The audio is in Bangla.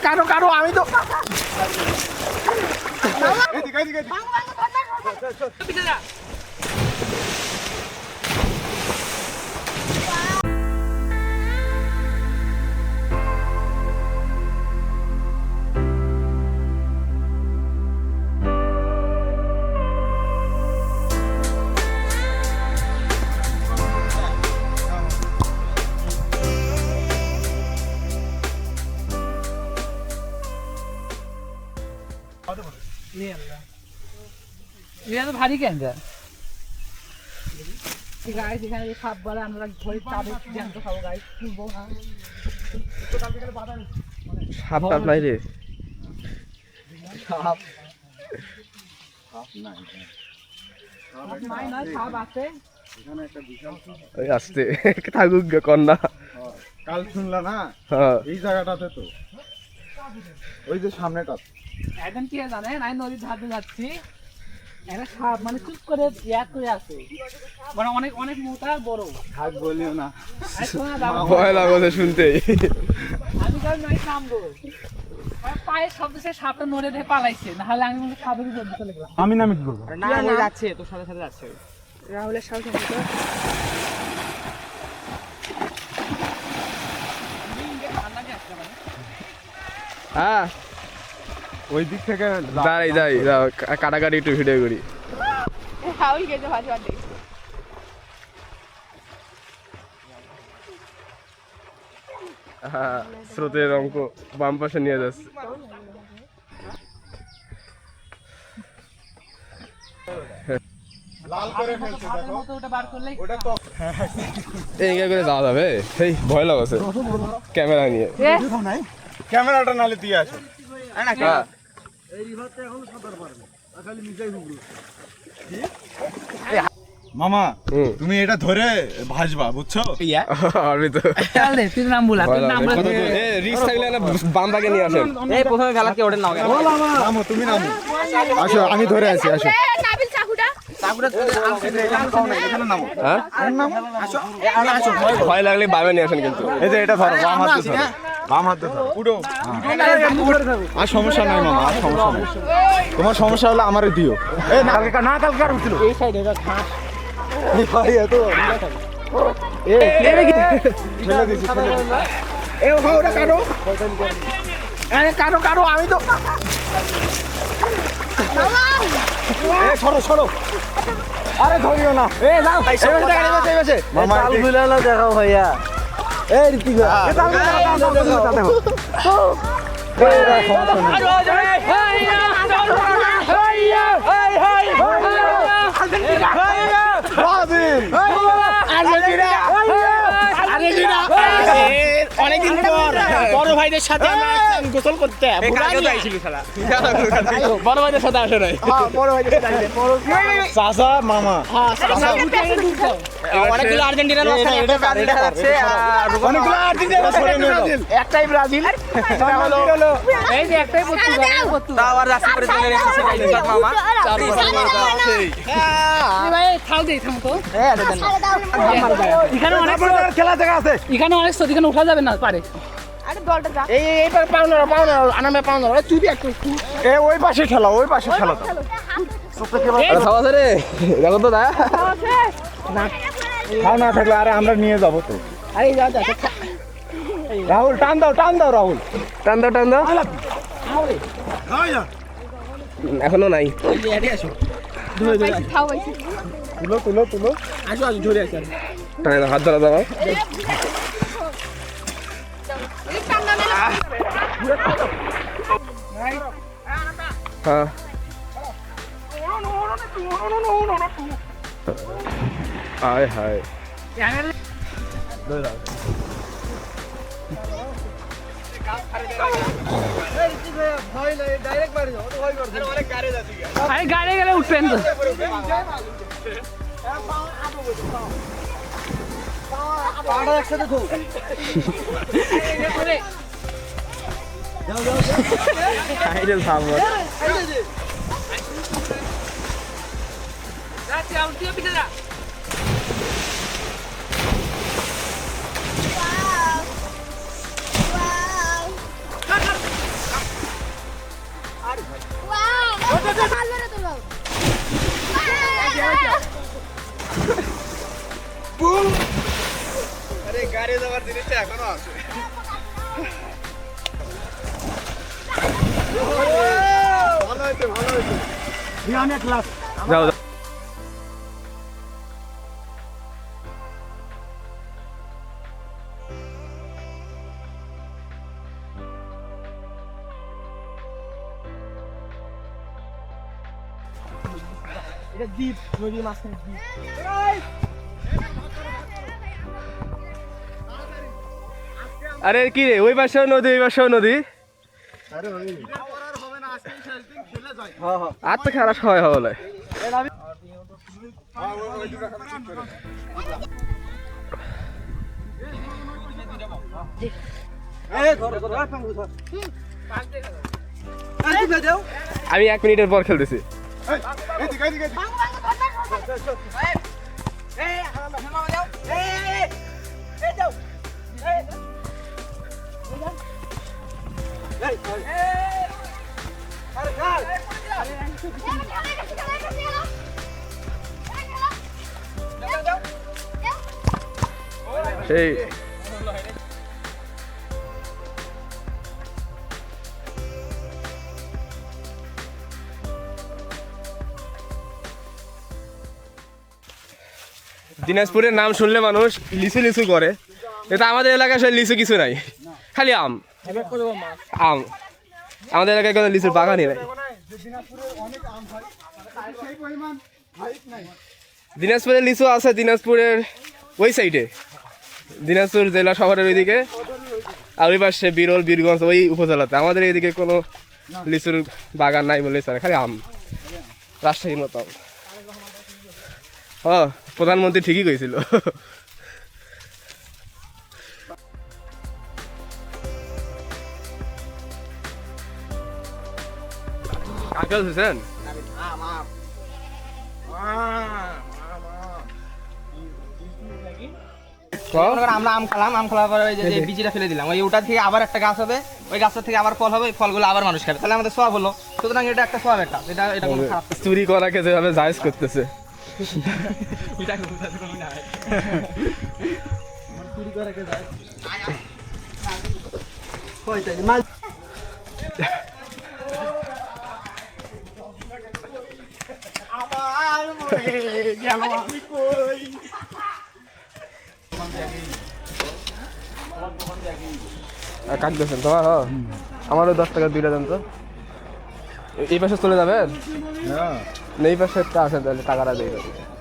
কারো কারো আমি তো ভারী কেন গাই যেখানে সাপ বলে আমরা ধরে জ্যান্ত খাবো গাই তুলবো না সাপ টাপ নাই রে সাপ আসতে থাকুক কন্যা কাল শুনলা না এই জায়গাটাতে তো ওই যে সামনেটা এখন কি জানে নাই নদীর ধারে যাচ্ছি একটা সাপ মানে চুপ করে এক করে আছে মানে অনেক অনেক মোটা বড় থাক বলিও না ভয় লাগছে শুনতেই আমি কাল নাই নামবো পায়ে শব্দ সে সাপটা নড়ে দিয়ে পালাইছে নাহলে আমি মনে সাপের উপর চলে গেলাম আমি নামে কি করবো না ও যাচ্ছে তোর সাথে সাথে যাচ্ছে রাহুলের সাথে সাথে হ্যাঁ ওই দিক থেকে দাঁড়াই যাই কাটাকাটি একটু ভিডিও করি হাউল গেছে ভাজ ভাজ হ্যাঁ স্রোতের অঙ্ক বাম পাশে নিয়ে যাচ্ছে লাল করে ফেলছে দেখো ওটা বার করলে ওটা তো এই করে যাওয়া যাবে সেই ভয় লাগছে ক্যামেরা নিয়ে ক্যামেরাটা নালে দিয়ে আসো হ্যাঁ মামা তুমি এটা ধরে ভাজবা বুঝছো আমি তো চল দে তুই নাম বলা তুই নাম বলা রিস্ক থাকলে না বাম পাকে নিয়ে আসেন এই প্রথমে গেলাকে ওঠে নাও নামো তুমি নামো আসো আমি ধরে আছি আসো নাবিল চাকুটা ভয় লাগলে বামে নিয়ে আসেন কিন্তু এই যে এটা ধরো বাম হাতে ধরো বাম হাতে ধরো উঠো আর সমস্যা নাই মামা আর সমস্যা নাই তোমার সমস্যা হলে আমারে দিও এই না কালকে কার উঠছিল এই সাইডে ঘাস এই ভাই এত এই ফেলে দিছি এ ওটা কাটো আরে কাটো কাটো আমি তো এই সরো সরো আরে ধরিও না এ যাও এই বসে মামা চাল বুলালা দেখাও ভাইয়া এই ঋতিক এই তাল দেখো অনেকদিন পর বড় ভাইদের সাথে গোসল করতে বড় ভাইদের সাথে আসে নাই চাচা মামা অনেকগুলো আর্জেন্টিনার একটাই ব্রাজিল এই যে একটাই ভাই খাও দেই থাম তো এখানে অনেক খেলা জায়গা আছে এখানে অনেক সত্যি এখানে উঠা যাবে না পারে আরে বলটা যা এইবার পাওনা আনামে পাওনা তুই একটু এ ওই পাশে খেলা ওই পাশে খেলা তো খাওয়া রে দেখো তো দা খাও না থাকলে আরে আমরা নিয়ে যাবো তো আরে যা যা রাহুল টান দাও রাহুল টান দাও এখনো নাই খাও ভাই তুলো আসো আসো ধরে আসো টানে দাও, হাত ধরা দাও এই টান্ডা মেলা হ্যাঁ হায় হায় আরে গাড়ি গেলে উঠবেন তো আরে গাড়ি যাওয়ার জিনিসটা এখনো আছে। ভালো হয়েছে, ভালো হয়েছে। অনেক ক্লাস যাও এটা দ্বীপ, নদীর মাঝখানে দ্বীপ। আরে কি রে ওই পাশেও নদী ওই পাশেও নদী আর তো খেলা সবাই হবে আমি 1 মিনিটের পর খেলতেছি এদিকে, এদিকে, এদিকে। সেই দিনাজপুরের নাম শুনলে মানুষ লিচু লিচু করে, এটা আমাদের এলাকায় আসলে লিচু কিছু নাই, খালি আম আম। আমাদের এলাকায় কোনো লিচুর বাগানই নাই। দিনাজপুরের লিচু আছে দিনাজপুরের ওই সাইডে, দিনাজপুর জেলা শহরের ওইদিকে, আর ওই পাশে বিরল বীরগঞ্জ ওই উপজেলাতে। আমাদের এইদিকে কোনো লিচুর বাগান নাই বলে স্যার, খালি আম, রাজশাহীর মতো। ও প্রধানমন্ত্রী ঠিকই কইছিল। আঙ্কেল হোসেন আমরা আম খেলাম, আম খাওয়ার পরে ওই যে বীজটা ফেলে দিলাম, ওই ওটা থেকে আবার একটা গাছ হবে, ওই গাছটা থেকে আবার ফল হবে, ওই ফলগুলো আবার মানুষ খাবে, তাহলে আমাদের সব হলো। সুতরাং এটা একটা সব একটা, এটা কোনো খারাপ না। চুরি করাকে যেভাবে জায়েজ করতেছে, এটা কোনো না। চুরি করে কে যায়? কাটতেছেন তোমার? আমারও 10 টাকা 2টা দেন তো। এই পাশে চলে যাবেন? এই পাশে একটা আছে, তাহলে টাকাটা দিয়ে দেবেন।